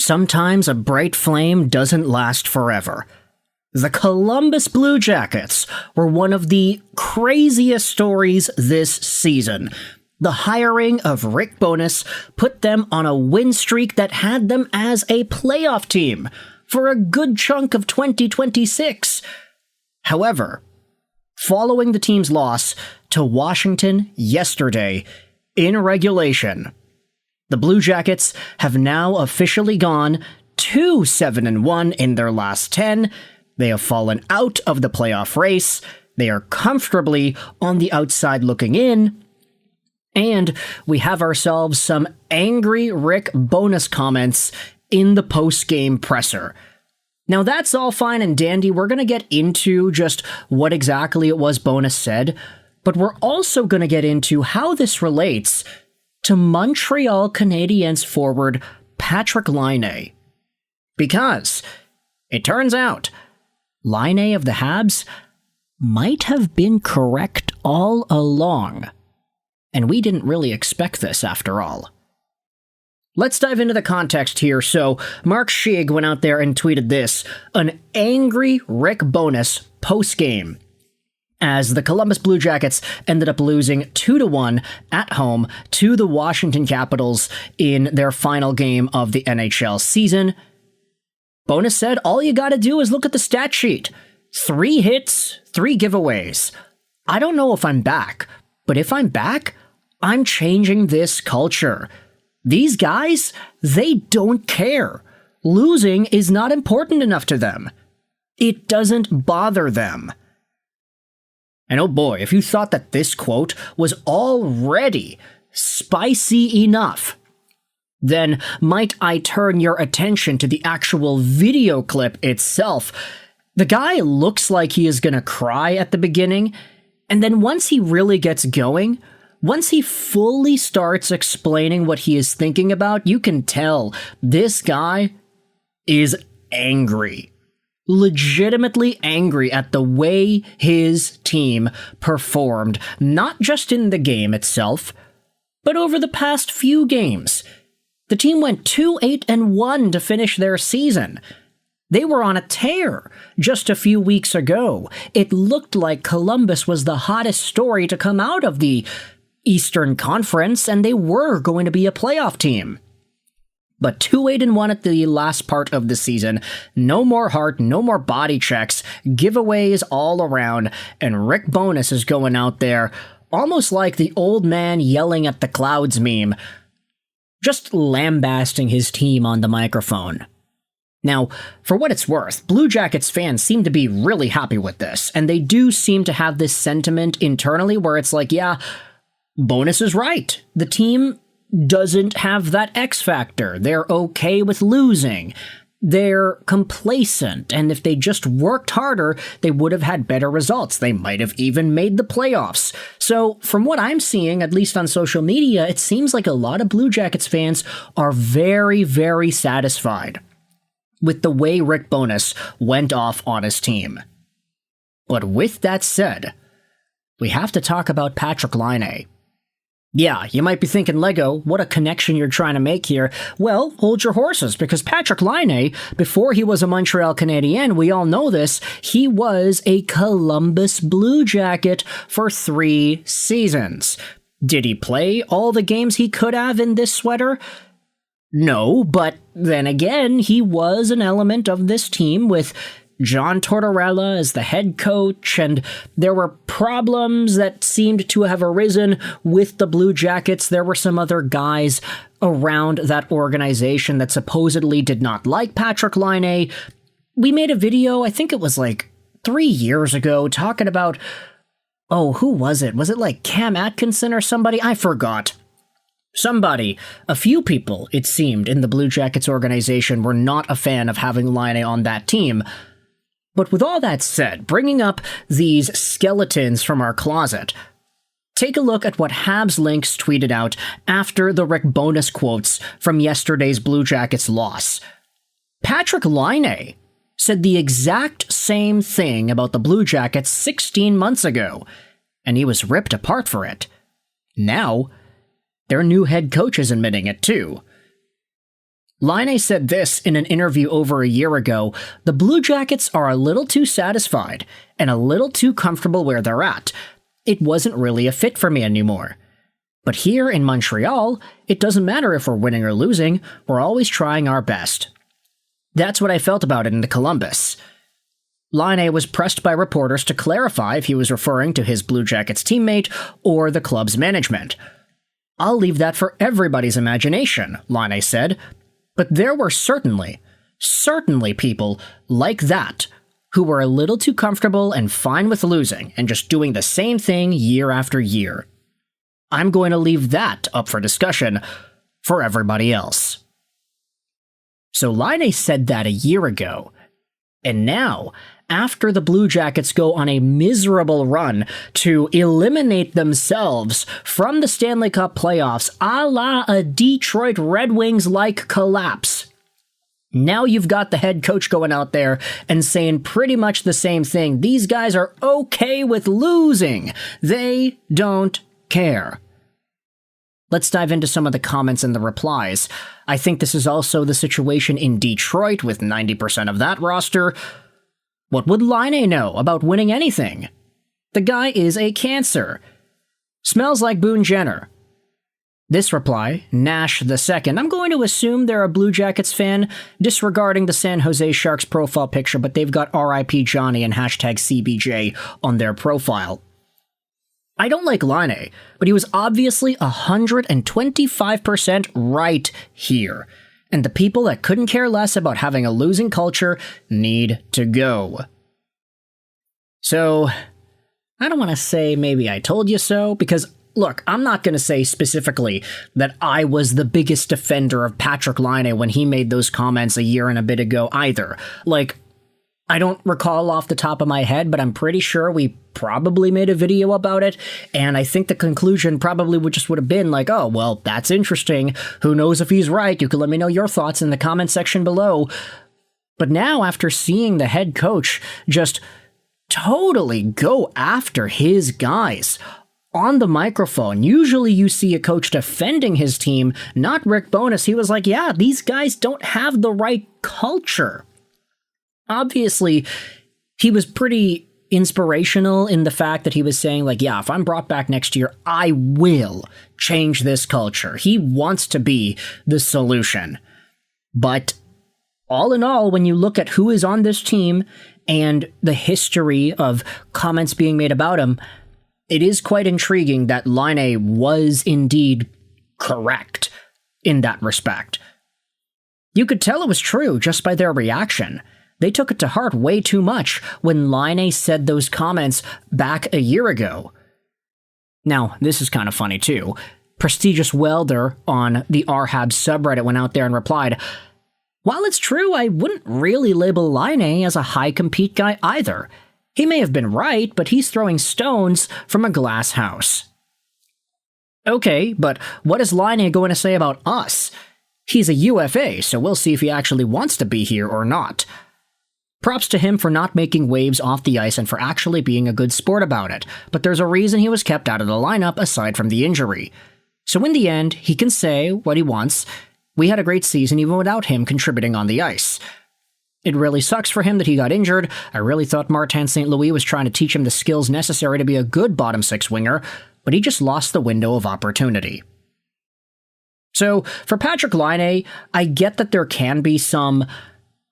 sometimes a bright flame doesn't last forever. The Columbus Blue Jackets were one of the craziest stories this season. The hiring of Rick Bowness put them on a win streak that had them as a playoff team for a good chunk of 2026. However, following the team's loss to Washington yesterday in regulation, the Blue Jackets have now officially gone 2-7-1 in their last 10. They have fallen out of the playoff race. They are comfortably on the outside looking in. And we have ourselves some angry Rick Bowness comments in the post-game presser. Now that's all fine and dandy. We're going to get into just what exactly it was Bowness said, but we're also going to get into how this relates to Montreal Canadiens forward Patrik Laine. Because it turns out Laine of the Habs might have been correct all along. And we didn't really expect this after all. Let's dive into the context here. So, Mark Shig went out there and tweeted this, an angry Rick Bowness post-game, as the Columbus Blue Jackets ended up losing 2-1 at home to the Washington Capitals in their final game of the NHL season. Bowness said, all you gotta do is look at the stat sheet. 3 hits, 3 giveaways. I don't know if I'm back, but if I'm back, I'm changing this culture. These guys, they don't care. Losing is not important enough to them. It doesn't bother them. And oh boy, if you thought that this quote was already spicy enough, then might I turn your attention to the actual video clip itself. The guy looks like he is gonna cry at the beginning, and then once he really gets going, once he fully starts explaining what he is thinking about, you can tell this guy is angry. Legitimately angry at the way his team performed, not just in the game itself, but over the past few games. The team went 2-8-1 to finish their season. They were on a tear just a few weeks ago. It looked like Columbus was the hottest story to come out of the Eastern Conference, and they were going to be a playoff team. But 2-8-1 at the last part of the season, no more heart, no more body checks, giveaways all around, and Rick Bowness is going out there almost like the old man yelling at the clouds meme, just lambasting his team on the microphone. Now, for what it's worth, Blue Jackets fans seem to be really happy with this, and they do seem to have this sentiment internally where it's like, yeah, Bowness is right. The team doesn't have that X factor. They're okay with losing. They're complacent, and if they just worked harder, they would have had better results. They might have even made the playoffs. So, from what I'm seeing, at least on social media, it seems like a lot of Blue Jackets fans are very, very satisfied with the way Rick Bowness went off on his team. But with that said, we have to talk about Patrik Laine. Yeah, you might be thinking, Lego, what a connection you're trying to make here. Well, hold your horses, because Patrik Laine, before he was a Montreal Canadien, we all know this, he was a Columbus Blue Jacket for 3 seasons. Did he play all the games he could have in this sweater? No, but then again, he was an element of this team with John Tortorella as the head coach, and there were problems that seemed to have arisen with the Blue Jackets. There were some other guys around that organization that supposedly did not like Patrik Laine. We made a video, I think it was like 3 years ago, talking about, oh, who was it? Was it like Cam Atkinson or somebody? I forgot. Somebody, a few people, it seemed, in the Blue Jackets organization were not a fan of having Laine on that team. But with all that said, bringing up these skeletons from our closet, take a look at what Habs Links tweeted out after the Rick Bowness quotes from yesterday's Blue Jackets loss. Patrik Laine said the exact same thing about the Blue Jackets 16 months ago, and he was ripped apart for it. Now, their new head coach is admitting it too. Laine said this in an interview over a year ago: "The Blue Jackets are a little too satisfied and a little too comfortable where they're at. It wasn't really a fit for me anymore. But here in Montreal, it doesn't matter if we're winning or losing, we're always trying our best." That's what I felt about it in Columbus. Laine was pressed by reporters to clarify if he was referring to his Blue Jackets teammate or the club's management. "I'll leave that for everybody's imagination," Laine said. But there were certainly people like that who were a little too comfortable and fine with losing and just doing the same thing year after year. I'm going to leave that up for discussion for everybody else. So Laine said that a year ago. And now, after the Blue Jackets go on a miserable run to eliminate themselves from the Stanley Cup playoffs, a la a Detroit Red Wings-like collapse, now you've got the head coach going out there and saying pretty much the same thing. These guys are okay with losing. They don't care. Let's dive into some of the comments and the replies. I think this is also the situation in Detroit with 90% of that roster. What would Laine know about winning anything? The guy is a cancer. Smells like Boone Jenner. This reply, Nash the Second. I'm going to assume they're a Blue Jackets fan, disregarding the San Jose Sharks profile picture, but they've got RIP Johnny and hashtag CBJ on their profile. I don't like Laine, but he was obviously 125% right here. And the people that couldn't care less about having a losing culture need to go. So, I don't want to say maybe I told you so, because look, I'm not going to say specifically that I was the biggest defender of Patrik Laine when he made those comments a year and a bit ago either. Like, I don't recall off the top of my head, but I'm pretty sure we probably made a video about it, and I think the conclusion probably would have been like, oh, well, that's interesting. Who knows if he's right? You can let me know your thoughts in the comment section below. But now, after seeing the head coach just totally go after his guys on the microphone, usually you see a coach defending his team, not Rick Bowness. He was like, yeah, these guys don't have the right culture. Obviously, he was pretty inspirational in the fact that he was saying, like, yeah, if I'm brought back next year, I will change this culture. He wants to be the solution. But all in all, when you look at who is on this team and the history of comments being made about him, it is quite intriguing that Laine was indeed correct in that respect. You could tell it was true just by their reaction. They took it to heart way too much when Laine said those comments back a year ago. Now, this is kind of funny too. Prestigious Welder on the Habs subreddit went out there and replied, "While it's true, I wouldn't really label Laine as a high compete guy either. He may have been right, but he's throwing stones from a glass house." Okay, but what is Laine going to say about us? He's a UFA, so we'll see if he actually wants to be here or not. Props to him for not making waves off the ice and for actually being a good sport about it, but there's a reason he was kept out of the lineup aside from the injury. So in the end, he can say what he wants. We had a great season even without him contributing on the ice. It really sucks for him that he got injured. I really thought Martin St. Louis was trying to teach him the skills necessary to be a good bottom six winger, but he just lost the window of opportunity. So, for Patrik Laine, I get that there can be some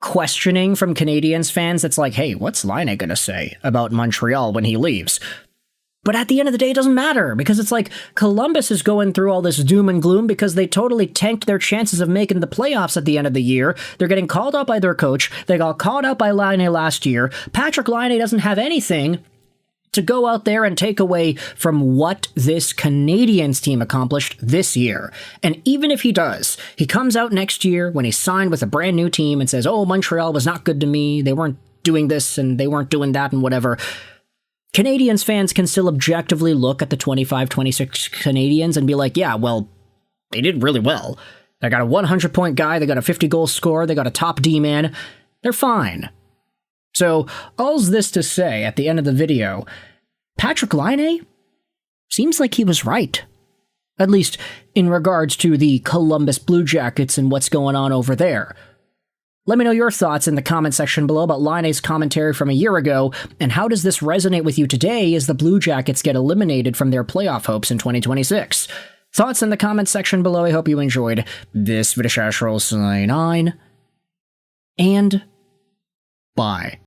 questioning from Canadiens fans that's like, hey, what's Laine going to say about Montreal when he leaves? But at the end of the day, it doesn't matter, because it's like Columbus is going through all this doom and gloom because they totally tanked their chances of making the playoffs at the end of the year. They're getting called out by their coach. They got called out by Laine last year. Patrik Laine doesn't have anything to go out there and take away from what this Canadiens team accomplished this year. And even if he does, he comes out next year when he's signed with a brand new team and says, oh, Montreal was not good to me. They weren't doing this and they weren't doing that and whatever. Canadiens fans can still objectively look at the 25-26 Canadiens and be like, yeah, well, they did really well. They got a 100-point guy. They got a 50-goal scorer. They got a top D-man. They're fine. So, all's this to say, at the end of the video, Patrik Laine seems like he was right. At least in regards to the Columbus Blue Jackets and what's going on over there. Let me know your thoughts in the comment section below about Laine's commentary from a year ago, and how does this resonate with you today as the Blue Jackets get eliminated from their playoff hopes in 2026? Thoughts in the comment section below. I hope you enjoyed this video. Sign on, and bye.